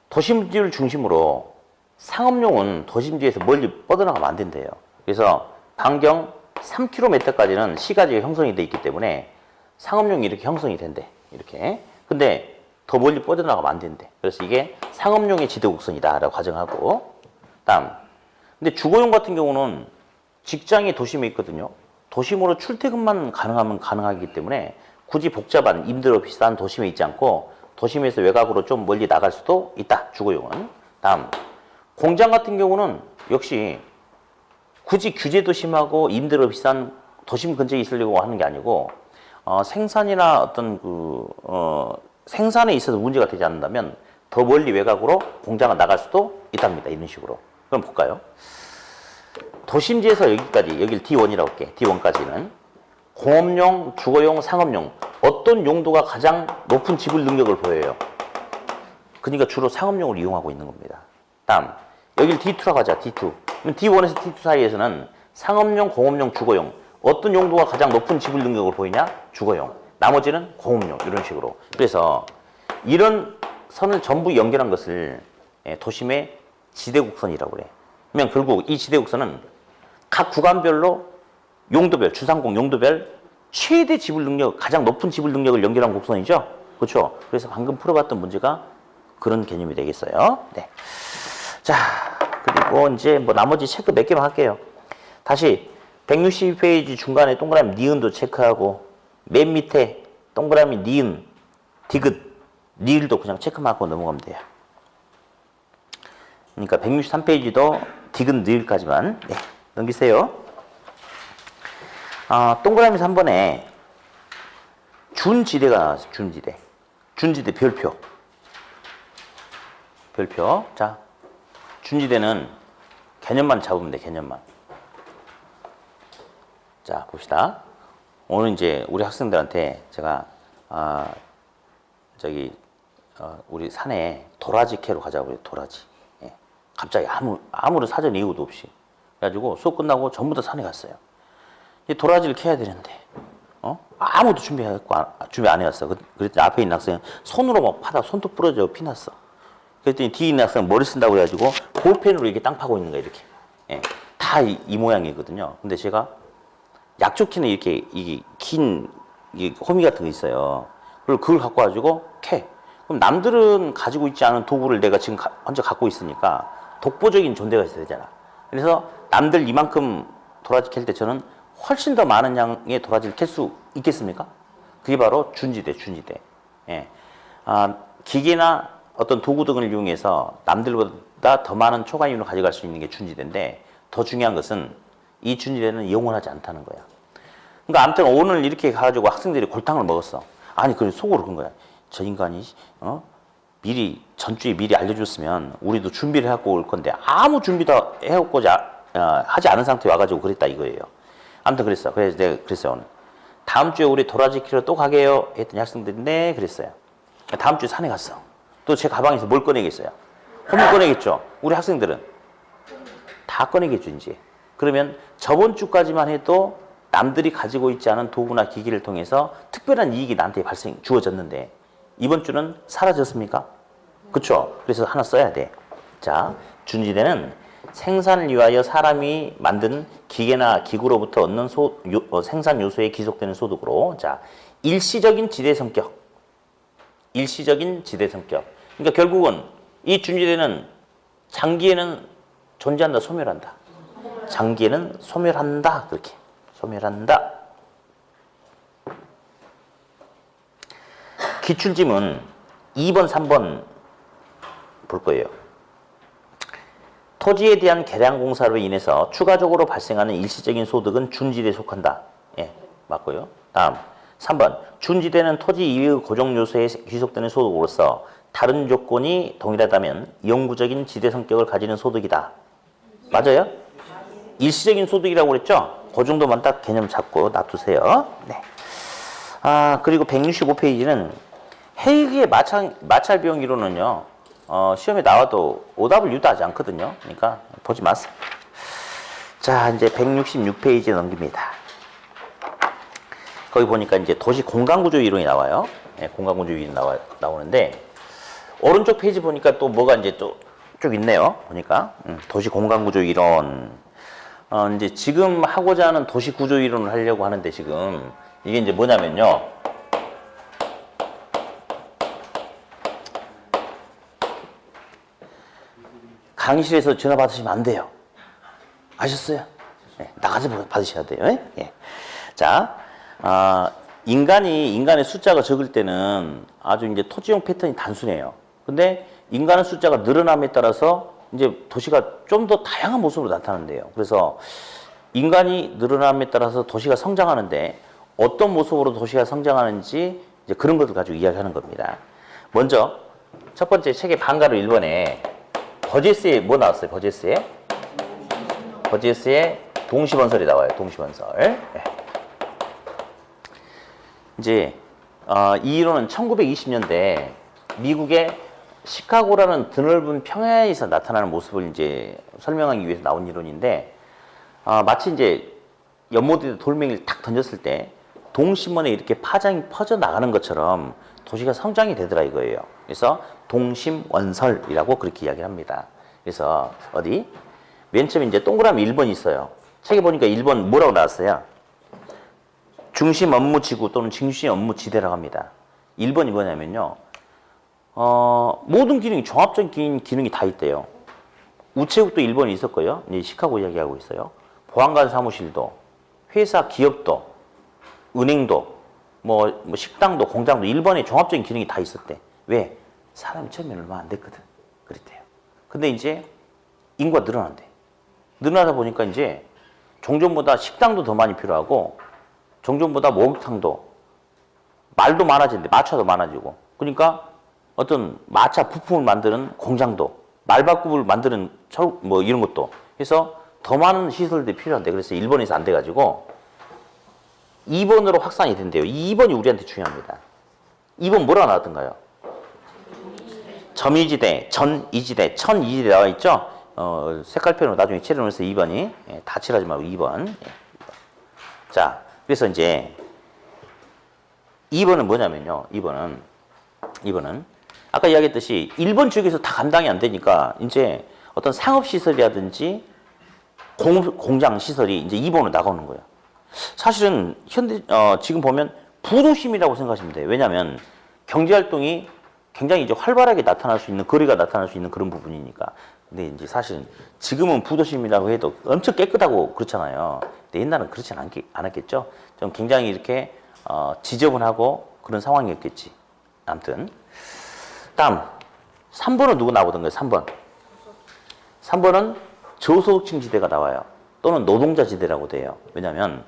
도심지를 중심으로 상업용은 도심지에서 멀리 뻗어나가면 안 된대요. 그래서 반경 3km까지는 시가지가 형성이 돼 있기 때문에 상업용이 이렇게 형성이 된대. 이렇게. 근데 더 멀리 뻗어나가면 안 된대. 그래서 이게 상업용의 지대곡선이다라고 가정하고. 다음. 근데 주거용 같은 경우는 직장이 도심에 있거든요. 도심으로 출퇴근만 가능하면 가능하기 때문에 굳이 복잡한 힘들어 비싼 도심에 있지 않고 도심에서 외곽으로 좀 멀리 나갈 수도 있다. 주거용은. 다음. 공장 같은 경우는 역시 굳이 규제도 심하고 임대료 비싼 도심 근처에 있으려고 하는 게 아니고 생산이나 어떤 생산에 있어서 문제가 되지 않는다면 더 멀리 외곽으로 공장을 나갈 수도 있답니다. 이런 식으로. 그럼 볼까요? 도심지에서 여기까지, 여기를 D1이라고 할게. D1까지는 공업용, 주거용, 상업용 어떤 용도가 가장 높은 지불 능력을 보여요? 그러니까 주로 상업용을 이용하고 있는 겁니다. 다음, 여기를 D2라고 하자. D2. 그럼 D1에서 D2 사이에서는 상업용, 공업용, 주거용 어떤 용도가 가장 높은 지불 능력을 보이냐? 주거용. 나머지는 공업용. 이런 식으로. 그래서 이런 선을 전부 연결한 것을 도심의 지대곡선이라고 그래. 그러면 결국 이 지대곡선은 각 구간별로 용도별, 주상공 용도별 최대 지불 능력, 가장 높은 지불 능력을 연결한 곡선이죠. 그렇죠? 그래서 방금 풀어봤던 문제가 그런 개념이 되겠어요. 네. 자, 그리고 이제 뭐 나머지 체크 몇 개만 할게요. 다시 162페이지 중간에 동그라미 니은도 체크하고 맨 밑에 동그라미 니은, 디귿, 니을도 그냥 체크만 하고 넘어가면 돼요. 그러니까 163페이지도 디귿, 니을까지만 넘기세요. 동그라미 3번에 준지대가 나왔어요. 준지대. 준지대 별표. 별표. 자, 준지대는 개념만 잡으면 돼. 개념만. 자, 봅시다. 오늘 이제 우리 학생들한테 제가 우리 산에 도라지 캐러 가자고 해요. 도라지. 예. 갑자기 아무런 사전 이유도 없이. 그래가지고 수업 끝나고 전부 다 산에 갔어요. 이 도라지를 캐야 되는데 아무도 준비 안 해왔어. 그랬더니 앞에 있는 학생은 손으로 막 파다 손톱 부러져 피났어. 그랬더니 뒤에 있는 학생은 머리 쓴다고 해가지고 볼펜으로 이렇게 땅 파고 있는 거야. 이렇게. 예. 다 이 모양이거든요. 근데 제가 약초키는 이렇게 긴 호미 같은 거 있어요. 그걸 갖고 와가지고 캐. 그럼 남들은 가지고 있지 않은 도구를 내가 지금 혼자 갖고 있으니까 독보적인 존재가 있어야 되잖아. 그래서 남들 이만큼 도라지 캘 때 저는 훨씬 더 많은 양의 도라지를 캘 수 있겠습니까? 그게 바로 준지대. 예. 기계나 어떤 도구 등을 이용해서 남들보다 더 많은 초과임을 가져갈 수 있는 게 준지대인데 더 중요한 것은 이 준지대는 영원하지 않다는 거야. 그러니까 아무튼 오늘 이렇게 가가지고 학생들이 골탕을 먹었어. 아니, 그래 속으로 그런 거야. 저 인간이 미리 전주에 미리 알려줬으면 우리도 준비를 해갖고 올 건데 아무 준비도 해갖고자 하지 않은 상태에 와가지고 그랬다 이거예요. 아무튼 그랬어. 그래서 내가 그랬어요. 오늘 다음 주에 우리 도라지 키로 또 가게요 했더니 학생들이 네 그랬어요. 다음 주에 산에 갔어. 또 제 가방에서 뭘 꺼내겠어요? 호미 꺼내겠죠. 우리 학생들은 다 꺼내겠죠 이제. 그러면 저번 주까지만 해도 남들이 가지고 있지 않은 도구나 기기를 통해서 특별한 이익이 나한테 주어졌는데 이번 주는 사라졌습니까? 그렇죠? 그래서 하나 써야 돼. 자, 준지대는 생산을 위하여 사람이 만든 기계나 기구로부터 얻는 생산 요소에 기속되는 소득으로. 자, 일시적인 지대 성격. 일시적인 지대 성격. 그러니까 결국은 이 준지대는 장기에는 존재한다, 소멸한다. 장기에는 소멸한다. 그렇게. 소멸한다. 기출지문 2번, 3번 볼 거예요. 토지에 대한 개량 공사로 인해서 추가적으로 발생하는 일시적인 소득은 준지대에 속한다. 예, 맞고요. 다음 3번. 준지대는 토지 이외의 고정 요소에 귀속되는 소득으로서 다른 조건이 동일하다면 영구적인 지대 성격을 가지는 소득이다. 맞아요? 일시적인 소득이라고 그랬죠? 그 정도만 딱 개념 잡고 놔두세요. 네. 그리고 165페이지는 헤이그의 마찰 비용 이론은요, 시험에 나와도 오답을 유도하지 않거든요. 그러니까 보지 마세요. 자, 이제 166페이지 넘깁니다. 거기 보니까 이제 도시 공간구조 이론이 나와요. 네, 공간구조 이론이 나오는데, 오른쪽 페이지 보니까 또 뭐가 이제 또 쭉 있네요. 보니까. 도시 공간구조 이론. 이제 지금 하고자 하는 도시 구조 이론을 하려고 하는데 지금 이게 이제 뭐냐면요. 강의실에서 전화 받으시면 안 돼요. 아셨어요? 네, 나가서 받으셔야 돼요. 예. 자, 인간의 숫자가 적을 때는 아주 이제 토지용 패턴이 단순해요. 근데 인간의 숫자가 늘어남에 따라서 이제 도시가 좀 더 다양한 모습으로 나타난대요. 그래서 인간이 늘어남에 따라서 도시가 성장하는데 어떤 모습으로 도시가 성장하는지 이제 그런 것을 가지고 이야기하는 겁니다. 먼저 첫 번째 책의 방가로 1번에 버제스에 뭐 나왔어요? 버제스에 동시번설이 나와요. 동시번설. 네. 이제 이 이론은 1920년대 미국의 시카고라는 드넓은 평야에서 나타나는 모습을 이제 설명하기 위해서 나온 이론인데, 마치 이제 연못에 돌멩이를 탁 던졌을 때 동심원에 이렇게 파장이 퍼져 나가는 것처럼 도시가 성장이 되더라 이거예요. 그래서 동심원설이라고 그렇게 이야기를 합니다. 그래서 어디 맨 처음에 이제 동그라미 1번이 있어요. 책에 보니까 1번 뭐라고 나왔어요? 중심 업무 지구 또는 중심 업무 지대라고 합니다. 1번이 뭐냐면요. 모든 기능이, 종합적인 기능이 다 있대요. 우체국도 1번이 있었고요. 이제 시카고 이야기하고 있어요. 보안관 사무실도, 회사, 기업도, 은행도, 뭐 식당도, 공장도 1번에 종합적인 기능이 다 있었대. 왜? 사람이 처음에 얼마 안 됐거든. 그랬대요. 근데 이제 인구가 늘어난대. 늘어나다 보니까 이제 종전보다 식당도 더 많이 필요하고, 종전보다 목욕탕도, 말도 많아지는데 마차도 많아지고, 그러니까 어떤 마차 부품을 만드는 공장도, 말바꿈을 만드는 뭐 이런 것도 해서 더 많은 시설들이 필요한데, 그래서 1번에서 안 돼가지고 2번으로 확산이 된대요. 2번이 우리한테 중요합니다. 2번 뭐라고 나왔던가요? 점이지대, 전이지대, 천이지대 나와 있죠? 색깔표로 나중에 칠해놓으면서 2번이, 예, 다 칠하지 말고 2번. 예, 2번. 자, 그래서 이제 2번은 뭐냐면요. 2번은 아까 이야기했듯이 1번 지역에서 다 감당이 안 되니까 이제 어떤 상업시설이라든지 공장시설이 이제 2번으로 나가는 거예요. 사실은 지금 보면 부도심이라고 생각하시면 돼요. 왜냐하면 경제활동이 굉장히 이제 활발하게 나타날 수 있는, 거리가 나타날 수 있는 그런 부분이니까. 근데 이제 사실은 지금은 부도심이라고 해도 엄청 깨끗하고 그렇잖아요. 근데 옛날은 그렇지 않았겠죠. 좀 굉장히 이렇게 지저분하고 그런 상황이었겠지. 아무튼 다음 3번은 누구 나오던가요? 3번은 저소득층 지대가 나와요. 또는 노동자 지대라고 돼요. 왜냐하면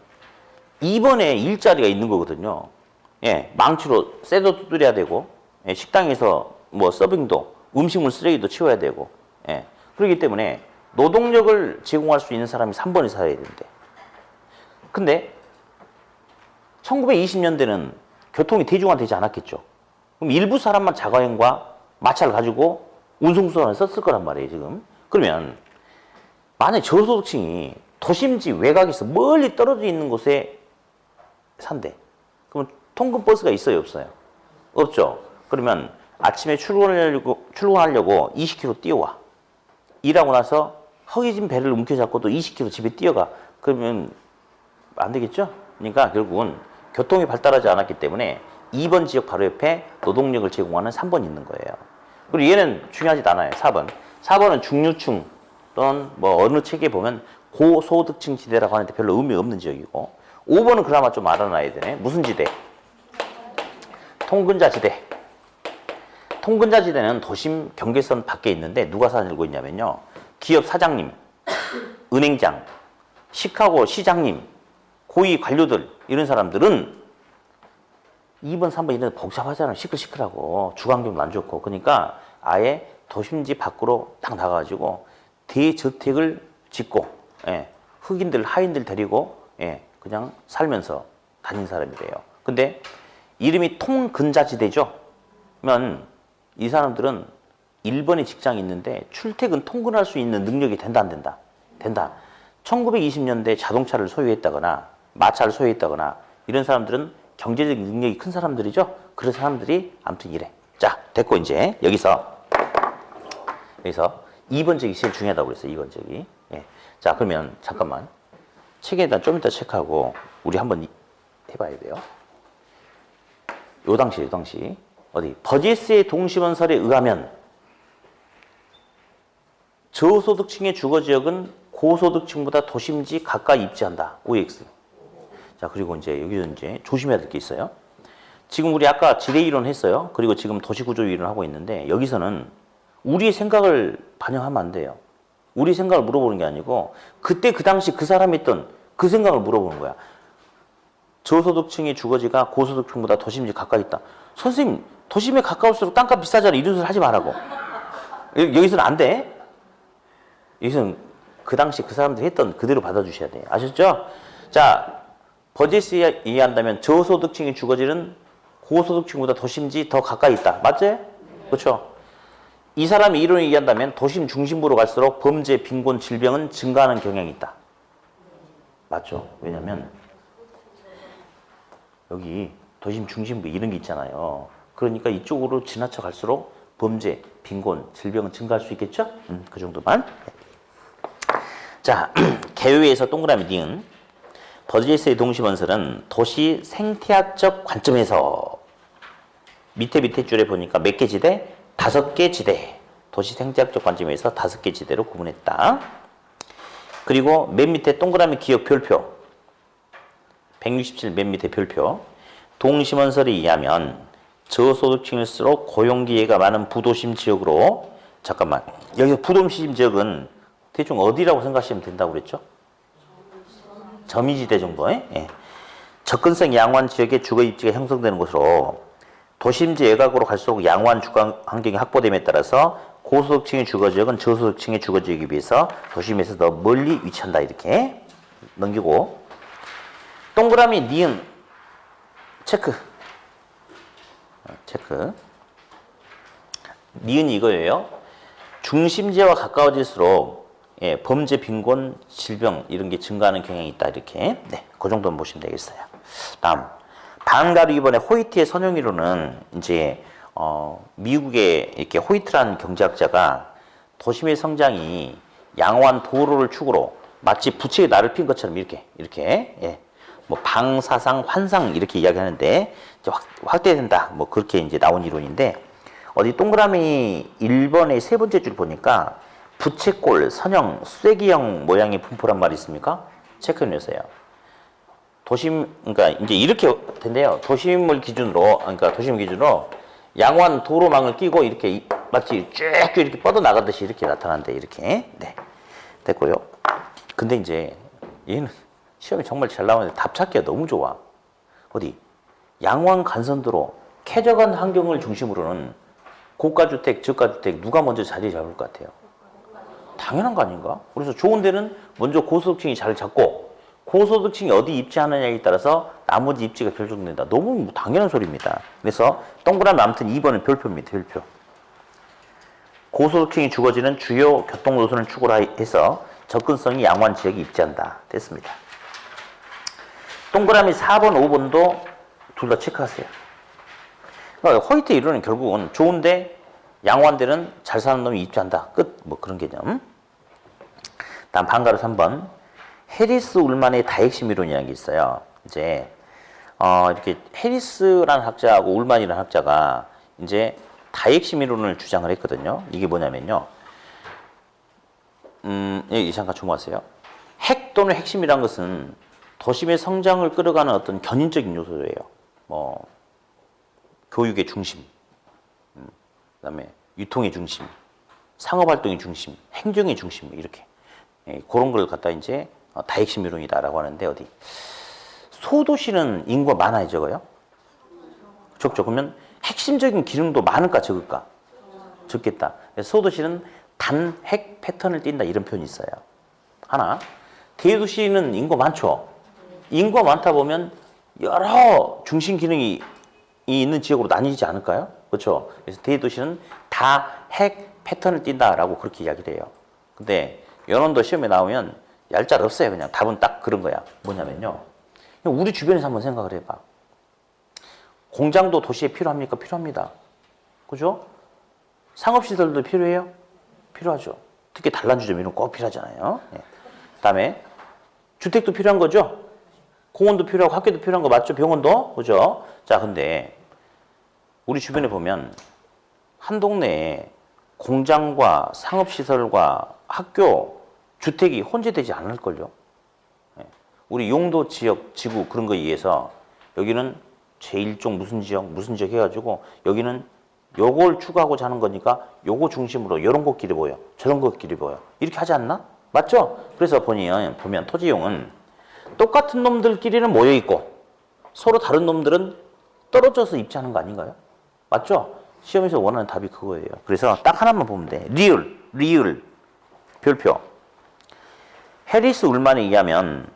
2번에 일자리가 있는 거거든요. 예, 망치로 쇠도 두드려야 되고, 예, 식당에서 뭐 서빙도, 음식물 쓰레기도 치워야 되고, 예, 그렇기 때문에 노동력을 제공할 수 있는 사람이 3번에 살아야 된대. 근데 1920년대는 교통이 대중화되지 않았겠죠. 그럼 일부 사람만 자가용과 마차를 가지고 운송수단을 썼을 거란 말이에요, 지금. 그러면 만약에 저소득층이 도심지 외곽에서 멀리 떨어져 있는 곳에 산대. 그러면 통근버스가 있어요, 없어요? 없죠. 그러면 아침에 출근하려고 20km 뛰어와. 일하고 나서 허기진 배를 움켜잡고 또 20km 집에 뛰어가. 그러면 안 되겠죠? 그러니까 결국은 교통이 발달하지 않았기 때문에 2번 지역 바로 옆에 노동력을 제공하는 3번이 있는 거예요. 그리고 얘는 중요하지도 않아요. 4번. 4번은 중류층 또는 뭐 어느 책에 보면 고소득층 지대라고 하는데 별로 의미 없는 지역이고 5번은 그나마 좀 알아놔야 되네. 무슨 지대? 통근자 지대. 통근자 지대는 도심 경계선 밖에 있는데 누가 살고 있냐면요. 기업 사장님, 은행장, 시카고 시장님, 고위 관료들 이런 사람들은 2번, 3번 이런 데 복잡하잖아요. 시끌시끌하고 주거환경도 안 좋고 그러니까 아예 도심지 밖으로 딱 나가가지고 대저택을 짓고 흑인들, 하인들 데리고 그냥 살면서 다닌 사람이래요. 근데 이름이 통근자지대죠. 그러면 이 사람들은 1번에 직장이 있는데 출퇴근 통근할 수 있는 능력이 된다 안 된다? 된다. 1920년대 자동차를 소유했다거나 마차를 소유했다거나 이런 사람들은 경제적 능력이 큰 사람들이죠. 그런 사람들이 아무튼 이래. 자, 됐고 이제 여기서 2번 적이 제일 중요하다고 그랬어요. 2번 적이. 자, 그러면 잠깐만. 책에다 좀 이따 체크하고 우리 한번 해봐야 돼요. 요 당시 어디 버제스의 동심원설에 의하면 저소득층의 주거지역은 고소득층보다 도심지 가까이 입지한다. OX. 자, 그리고 이제 여기서 이제 조심해야 될 게 있어요. 지금 우리 아까 지대 이론 했어요. 그리고 지금 도시구조 이론 하고 있는데 여기서는 우리의 생각을 반영하면 안 돼요. 우리 생각을 물어보는 게 아니고 그때 그 당시 그 사람이 했던 그 생각을 물어보는 거야. 저소득층의 주거지가 고소득층보다 도심지 가까이 있다. 선생님, 도심에 가까울수록 땅값 비싸잖아. 이런 소리 하지 말라고. 여기서는 안 돼. 여기서는 그 당시 그 사람들이 했던 그대로 받아주셔야 돼요. 아셨죠? 자, 버제스에 의한다면 저소득층의 주거지는 고소득층보다 도심지 더 가까이 있다. 맞지? 그렇죠? 이 사람의 이론에 의한다면 도심 중심부로 갈수록 범죄, 빈곤, 질병은 증가하는 경향이 있다. 맞죠? 왜냐면 여기 도심 중심부 이런 게 있잖아요. 그러니까 이쪽으로 지나쳐 갈수록 범죄, 빈곤, 질병은 증가할 수 있겠죠? 그 정도만. 자, 개요에서 동그라미 니은 버제스의 동심원설은 도시 생태학적 관점에서 밑에 줄에 보니까 몇 개 지대? 5개 지대. 도시 생태학적 관점에서 5개 지대로 구분했다. 그리고 맨 밑에 동그라미 기억 별표 167 맨 밑에 별표 동심원설에 의하면 저소득층일수록 고용기회가 많은 부도심 지역으로 잠깐만 여기서 부도심 지역은 대충 어디라고 생각하시면 된다고 그랬죠? 점이지대 정도에 접근성 양호한 지역의 주거 입지가 형성되는 곳으로 도심지 외곽으로 갈수록 양호한 주거 환경이 확보됨에 따라서 고소득층의 주거지역은 저소득층의 주거지역에 비해서 도심에서 더 멀리 위치한다. 이렇게 넘기고 동그라미 니은 체크 니은이 이거예요. 중심지와 가까워질수록 범죄, 빈곤, 질병 이런 게 증가하는 경향이 있다. 이렇게 그 정도는 보시면 되겠어요. 다음 반가루 이번에 호이트의 선용이론은 이제 미국의 이렇게 호이트라는 경제학자가 도심의 성장이 양호한 도로를 축으로 마치 부채에 날을 핀 것처럼 이렇게 뭐 방사상, 환상 이렇게 이야기하는데 이제 확대된다. 뭐 그렇게 이제 나온 이론인데 어디 동그라미 1번의 세 번째 줄 보니까 부채꼴, 선형, 쐐기형 모양의 분포란 말이 있습니까? 체크해 놓으세요. 도심, 그러니까 이제 이렇게 된대요. 도심을 기준으로, 양호한 도로망을 끼고 이렇게 마치 쭉쭉 이렇게 뻗어 나가듯이 이렇게 나타난대. 이렇게. 됐고요. 근데 이제 얘는 시험이 정말 잘 나오는데 답 찾기가 너무 좋아. 어디? 양호한 간선도로, 쾌적한 환경을 중심으로는 고가주택, 저가주택 누가 먼저 자리 잡을 것 같아요? 당연한 거 아닌가? 그래서 좋은 데는 먼저 고소득층이 자리를 잡고 고소득층이 어디 입지하느냐에 따라서 나머지 입지가 결정된다. 너무 당연한 소리입니다. 그래서 동그라미 아무튼 2번은 별표입니다. 별표. 고소득층이 주거지는 주요 교통노선을 축으로 해서 접근성이 양호한 지역에 입지한다. 됐습니다. 동그라미 4번, 5번도 둘 다 체크하세요. 그러니까 호이트 이론은 결국은 좋은데 양호한 데는 잘 사는 놈이 입지한다. 끝. 뭐 그런 개념. 다음 방가로 3번. 해리스 울만의 다핵심 이론이라는 게 있어요. 이제 이렇게 해리스라는 학자하고 울만이라는 학자가 이제 다핵심 이론을 주장을 했거든요. 이게 뭐냐면요. 여기 잠깐 주목하세요. 핵 또는 핵심이란 것은 도심의 성장을 끌어가는 어떤 견인적인 요소예요. 뭐 교육의 중심, 그다음에 유통의 중심, 상업활동의 중심, 행정의 중심 이렇게 그런 걸 갖다 이제 다핵심 이론이다라고 하는데 어디 소도시는 인구가 많아야 적어요? 적죠. 그러면 핵심적인 기능도 많을까 적을까? 적겠다. 그래서 소도시는 단핵 패턴을 띈다 이런 표현이 있어요. 하나, 대도시는 인구가 많죠. 인구가 많다 보면 여러 중심 기능이 있는 지역으로 나뉘지 않을까요? 그렇죠. 그래서 대도시는 다핵 패턴을 띈다라고 그렇게 이야기를 해요. 근데 연원도 시험에 나오면 얄짤 없어요. 그냥 답은 딱 그런 거야. 뭐냐면요. 우리 주변에서 한번 생각을 해봐. 공장도 도시에 필요합니까? 필요합니다. 그죠? 상업시설도 필요해요? 필요하죠. 특히 단란주점 이런 거 꼭 필요하잖아요. 네. 그다음에 주택도 필요한 거죠? 공원도 필요하고 학교도 필요한 거 맞죠? 병원도? 그죠? 자, 근데 우리 주변에 보면 한 동네에 공장과 상업시설과 학교, 주택이 혼재되지 않을걸요? 네. 우리 용도 지역, 지구 그런 거에 의해서 여기는 제1종 무슨 지역 해가지고 여기는 요걸 추구하고자 하는 거니까 요거 중심으로 이런 것끼리 보여. 저런 것끼리 보여. 이렇게 하지 않나? 맞죠? 그래서 보면 토지용은 똑같은 놈들끼리는 모여있고 서로 다른 놈들은 떨어져서 입지하는 거 아닌가요? 맞죠? 시험에서 원하는 답이 그거예요. 그래서 딱 하나만 보면 돼. 리을, 별표. 해리스 울만에 의하면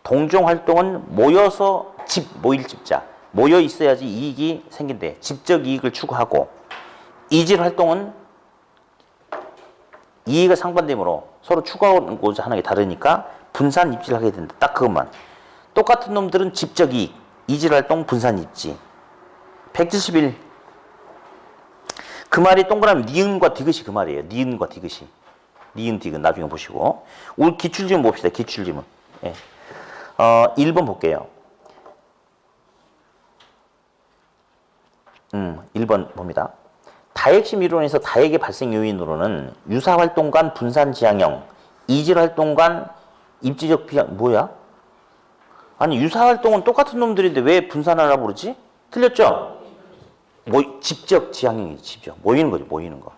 동종활동은 모여서 모일 집자. 모여 있어야지 이익이 생긴대. 집적 이익을 추구하고 이질 활동은 이익을 상반되므로 서로 추구하고자 하는 게 다르니까 분산 입지를 하게 된다. 딱 그것만. 똑같은 놈들은 집적 이익, 이질 활동, 분산 입지. 171. 그 말이 동그라미 니은과 디귿이 그 말이에요. 니은과 디귿이. 니은, 디귿 나중에 보시고. 우리 기출지문 봅시다. 기출지문. 예. 1번 볼게요. 1번 봅니다. 다핵심 이론에서 다핵의 발생 요인으로는 유사활동 간 분산 지향형, 이질활동 간 입지적 비향, 뭐야? 아니, 유사활동은 똑같은 놈들인데 왜 분산하라고 그러지? 틀렸죠? 집적 지향형이지, 집적. 모이는 거죠, 모이는 거.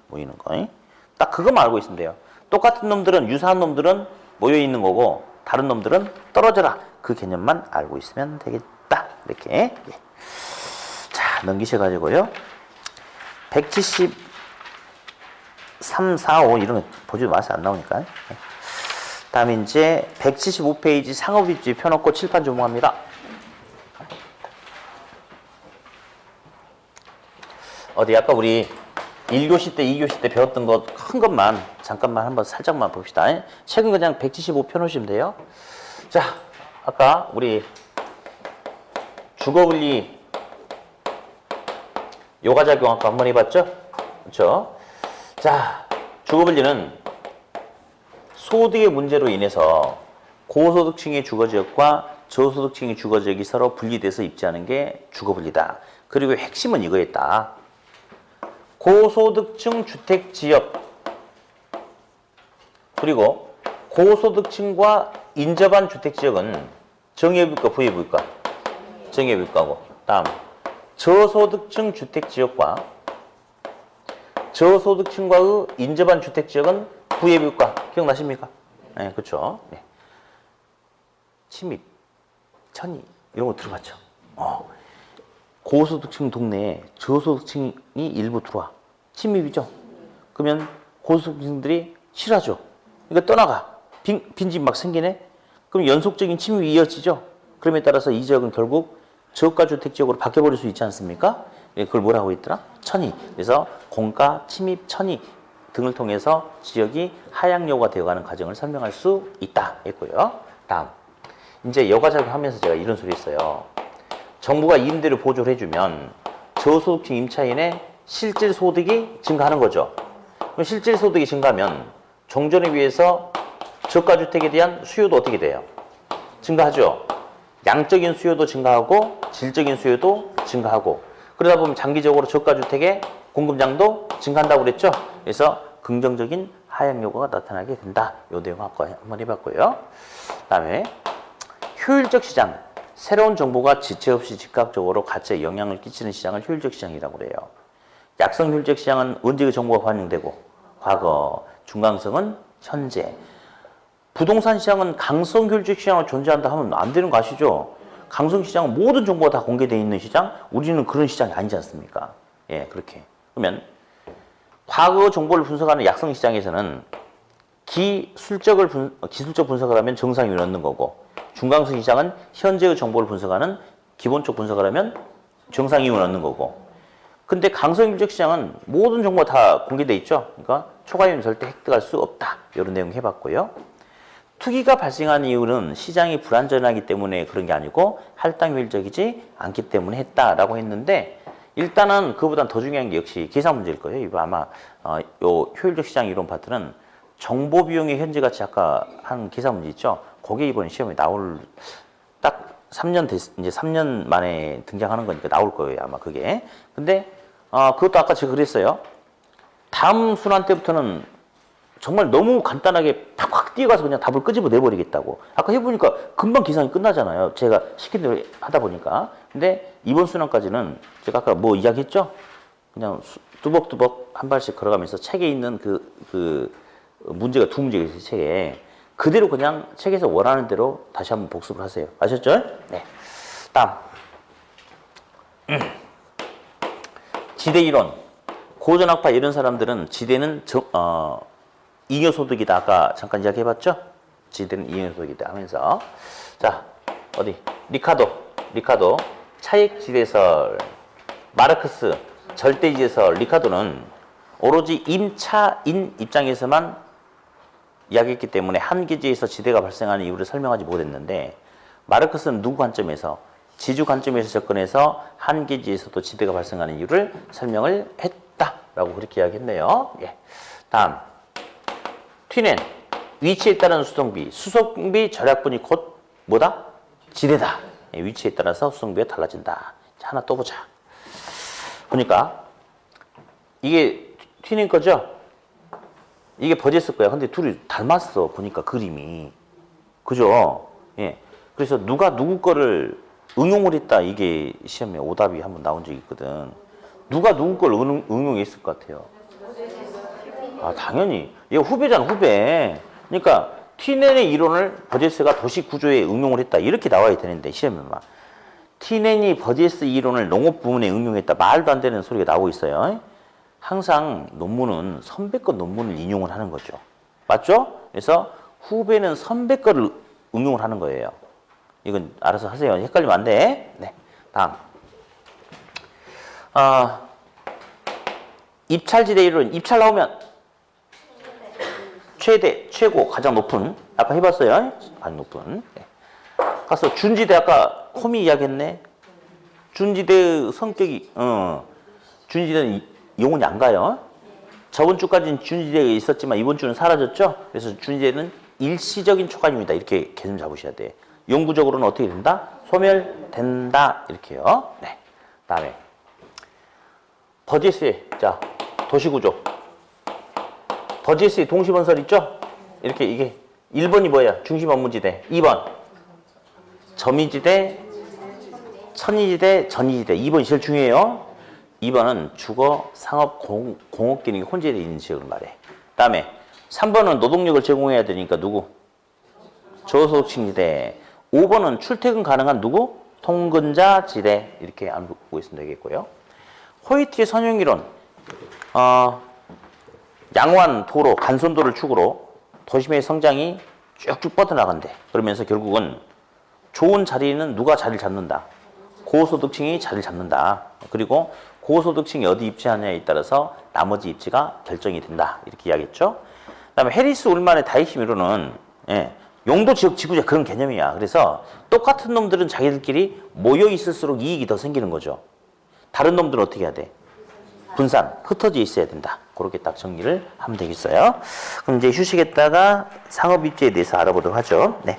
딱 그거만 알고 있으면 돼요. 똑같은 놈들은, 유사한 놈들은 모여있는 거고, 다른 놈들은 떨어져라. 그 개념만 알고 있으면 되겠다. 이렇게. 예. 자, 넘기셔가지고요. 173, 4, 5 이런 거 보지도 마세요. 안 나오니까. 다음에 이제 175페이지 상업입지 펴놓고 칠판 조목합니다. 어디 아까 우리 1교시 때, 2교시 때 배웠던 거 큰 것만 잠깐만 한번 살짝만 봅시다. 책은 그냥 175 펴놓으시면 돼요. 자, 아까 우리 주거분리 요가작용 아까 한번 해봤죠? 그렇죠? 자, 주거분리는 소득의 문제로 인해서 고소득층의 주거지역과 저소득층의 주거지역이 서로 분리돼서 입지하는 게 주거분리다. 그리고 핵심은 이거였다. 고소득층 주택지역 그리고 고소득층과 인접한 주택지역은 정예부일까 부예부일까? 정예부일까고. 다음 저소득층 주택지역과 저소득층과의 인접한 주택지역은 부예부일까? 기억나십니까? 네, 그렇죠. 네. 침입, 천의 이런 거 들어봤죠. 고소득층 동네에 저소득층이 일부 들어와. 침입이죠. 그러면 고소득층들이 싫어하죠. 그러니까 떠나가. 빈집 막 생기네. 그럼 연속적인 침입이 이어지죠. 그럼에 따라서 이 지역은 결국 저가 주택 지역으로 바뀌어버릴 수 있지 않습니까? 그걸 뭐라고 했더라? 천의. 그래서 공가, 침입, 천의 등을 통해서 지역이 하향여가 되어가는 과정을 설명할 수 있다 했고요. 다음 이제 여가작용 하면서 제가 이런 소리 했어요. 정부가 임대를 보조를 해주면 저소득층 임차인의 실질 소득이 증가하는 거죠. 그럼 실질 소득이 증가하면 종전에 비해서 저가주택에 대한 수요도 어떻게 돼요? 증가하죠. 양적인 수요도 증가하고 질적인 수요도 증가하고 그러다 보면 장기적으로 저가주택의 공급량도 증가한다고 그랬죠. 그래서 긍정적인 하향 효과가 나타나게 된다. 요 내용 한번 해봤고요. 그다음에 효율적 시장. 새로운 정보가 지체 없이 즉각적으로 가치에 영향을 끼치는 시장을 효율적 시장이라고 그래요. 약성 효율적 시장은 언제 그 정보가 반영되고 과거, 중강성은 현재. 부동산 시장은 강성 효율적 시장으로 존재한다 하면 안 되는 거 아시죠? 강성 시장은 모든 정보가 다 공개되어 있는 시장, 우리는 그런 시장이 아니지 않습니까? 예, 그렇게. 그러면 과거 정보를 분석하는 약성 시장에서는 기술적 분석을 하면 정상이 넣는 거고 중강성 시장은 현재의 정보를 분석하는 기본적 분석을 하면 정상이익을 얻는 거고 근데 강성효율적 시장은 모든 정보가 다 공개돼 있죠. 그러니까 초과이익은 절대 획득할 수 없다. 이런 내용 해봤고요. 투기가 발생하는 이유는 시장이 불안전하기 때문에 그런 게 아니고 할당효율적이지 않기 때문에 했다라고 했는데 일단은 그보단 더 중요한 게 역시 계산 문제일 거예요. 이거 아마 요 효율적 시장 이론 파트는 정보 비용의 현재 가치 아까 한 계산 문제 있죠. 그게 이번 시험에 나올 딱 3년 이제 3년 만에 등장하는 거니까 나올 거예요. 아마 그게. 근데 그것도 아까 제가 그랬어요. 다음 순환 때부터는 정말 너무 간단하게 팍팍 뛰어가서 그냥 답을 끄집어 내버리겠다고. 아까 해보니까 금방 계산이 끝나잖아요. 제가 시킨 대로 하다 보니까. 근데 이번 순환까지는 제가 아까 뭐 이야기했죠? 그냥 뚜벅뚜벅 한 발씩 걸어가면서 책에 있는 그 문제가 두 문제가 있어요. 책에. 그대로 그냥 책에서 원하는 대로 다시 한번 복습을 하세요. 아셨죠? 네. 다음. 지대 이론. 고전학파 이런 사람들은 지대는 잉여소득이다. 아까 잠깐 이야기해봤죠? 지대는 잉여소득이다 하면서. 자, 어디? 리카도. 차익지대설. 마르크스. 절대지대설. 리카도는 오로지 임차인 입장에서만 이야기했기 때문에 한 기지에서 지대가 발생하는 이유를 설명하지 못했는데 마르크스는 누구 관점에서? 지주 관점에서 접근해서 한 기지에서도 지대가 발생하는 이유를 설명을 했다라고 그렇게 이야기했네요. 예. 다음. 튀넨. 위치에 따른 수송비. 수송비 절약분이 곧 뭐다? 지대다. 예, 위치에 따라서 수송비가 달라진다. 자, 하나 또 보자. 보니까 이게 튀넨 거죠? 이게 버젯일 거야. 근데 둘이 닮았어. 보니까 그림이. 그죠? 예. 그래서 누가 누구 거를 응용을 했다. 이게 시험에 오답이 한번 나온 적이 있거든. 누가 누구 걸 응용했을 것 같아요? 아, 당연히. 얘가 후배잖아, 후배. 그러니까 튀넨의 이론을 버젯스가 도시 구조에 응용을 했다. 이렇게 나와야 되는데, 시험에 막. 튀넨이 버젯스 이론을 농업 부문에 응용했다. 말도 안 되는 소리가 나오고 있어요. 항상 논문은 선배 거 논문을 인용을 하는 거죠. 맞죠? 그래서 후배는 선배 거를 응용을 하는 거예요. 이건 알아서 하세요. 헷갈리면 안 돼. 네. 다음. 입찰지대 이론. 입찰 나오면 최고, 가장 높은. 아까 해봤어요. 가장 높은. 네. 가서 준지대 아까 콤이 이야기했네. 준지대의 성격이, 준지대는 영혼이 안 가요. 저번 주까지는 준지대가 있었지만 이번 주는 사라졌죠. 그래서 준지대는 일시적인 초과입니다. 이렇게 개념 잡으셔야 돼. 영구적으로는 어떻게 된다? 소멸된다. 이렇게요. 네. 다음에 버젯스의 자 도시구조. 버젯스의 동시번설 있죠? 이렇게 이게 1번이 뭐야? 중심 업무지대. 2번 점이지대, 천이지대, 전이지대. 2번이 제일 중요해요. 2번은 주거, 상업, 공업 기능이 혼재되어 있는 지역을 말해. 다음에 3번은 노동력을 제공해야 되니까 누구? 저소득층지대. 5번은 출퇴근 가능한 누구? 통근자 지대. 이렇게 알고 있으면 되겠고요. 호이트의 선용이론. 양완, 도로, 간선도를 축으로 도심의 성장이 쭉쭉 뻗어나간대. 그러면서 결국은 좋은 자리는 누가 자리를 잡는다? 고소득층이 자리를 잡는다. 그리고 고소득층이 어디 입지하느냐에 따라서 나머지 입지가 결정이 된다. 이렇게 이야기했죠. 그다음에 해리스 울만의 다이심 이론은 용도 지역 지구자 그런 개념이야. 그래서 똑같은 놈들은 자기들끼리 모여 있을수록 이익이 더 생기는 거죠. 다른 놈들은 어떻게 해야 돼? 분산, 흩어져 있어야 된다. 그렇게 딱 정리를 하면 되겠어요. 그럼 이제 휴식했다가 상업입지에 대해서 알아보도록 하죠. 네.